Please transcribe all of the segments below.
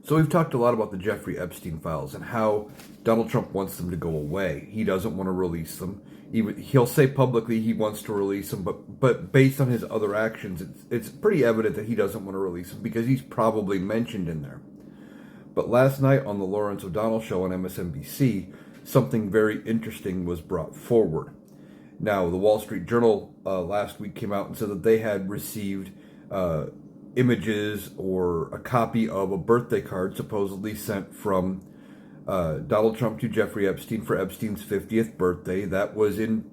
So we've talked a lot about the Jeffrey Epstein files and how Donald Trump wants them to go away. He doesn't want to release them. He'll say publicly he wants to release them, but based on his other actions, it's pretty evident that he doesn't want to release them because he's probably mentioned in there. But last night on the Lawrence O'Donnell show on MSNBC, something very interesting was brought forward. Now, the Wall Street Journal last week came out and said that they had received images or a copy of a birthday card supposedly sent from Donald Trump to Jeffrey Epstein for Epstein's 50th birthday. That was in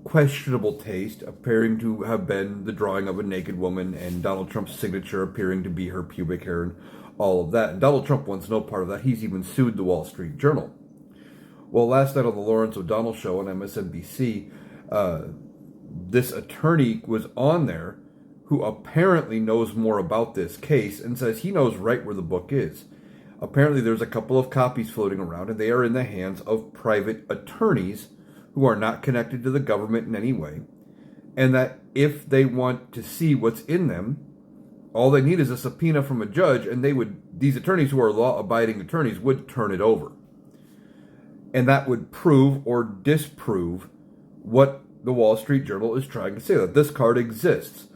questionable taste, appearing to have been the drawing of a naked woman and Donald Trump's signature appearing to be her pubic hair and all of that. And Donald Trump wants no part of that. He's even sued the Wall Street Journal. Well, last night on the Lawrence O'Donnell show on MSNBC, this attorney was on there who apparently knows more about this case and says he knows right where the book is. Apparently there's a couple of copies floating around and they are in the hands of private attorneys who are not connected to the government in any way. And that if they want to see what's in them, all they need is a subpoena from a judge, and these attorneys who are law-abiding attorneys would turn it over. And that would prove or disprove what the Wall Street Journal is trying to say, that this card exists.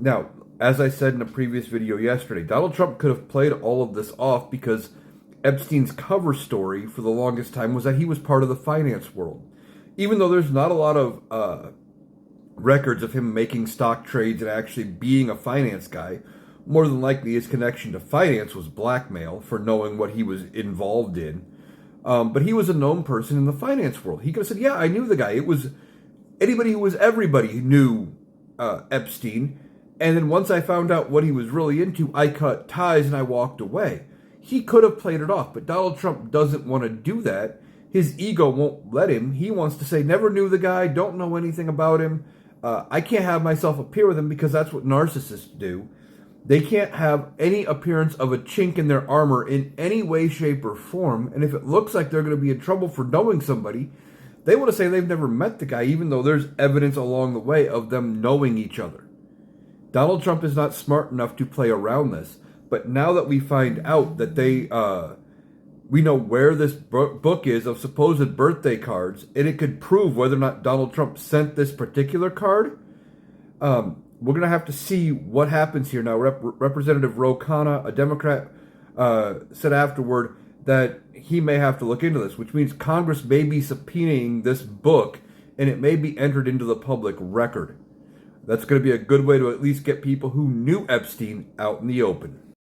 Now, as I said in a previous video yesterday, Donald Trump could have played all of this off because Epstein's cover story for the longest time was that he was part of the finance world. Even though there's not a lot of records of him making stock trades and actually being a finance guy, more than likely his connection to finance was blackmail for knowing what he was involved in. But he was a known person in the finance world. He could have said, yeah, I knew the guy. It was anybody who was everybody who knew Epstein. And then once I found out what he was really into, I cut ties and I walked away. He could have played it off, but Donald Trump doesn't want to do that. His ego won't let him. He wants to say, never knew the guy, don't know anything about him. I can't have myself appear with him because that's what narcissists do. They can't have any appearance of a chink in their armor in any way, shape, or form. And if it looks like they're going to be in trouble for knowing somebody, they want to say they've never met the guy, even though there's evidence along the way of them knowing each other. Donald Trump is not smart enough to play around this. But now that we find out that we know where this book is of supposed birthday cards, and it could prove whether or not Donald Trump sent this particular card, we're going to have to see what happens here. Now, Representative Ro Khanna, a Democrat, said afterward that he may have to look into this, which means Congress may be subpoenaing this book, and it may be entered into the public record. That's going to be a good way to at least get people who knew Epstein out in the open.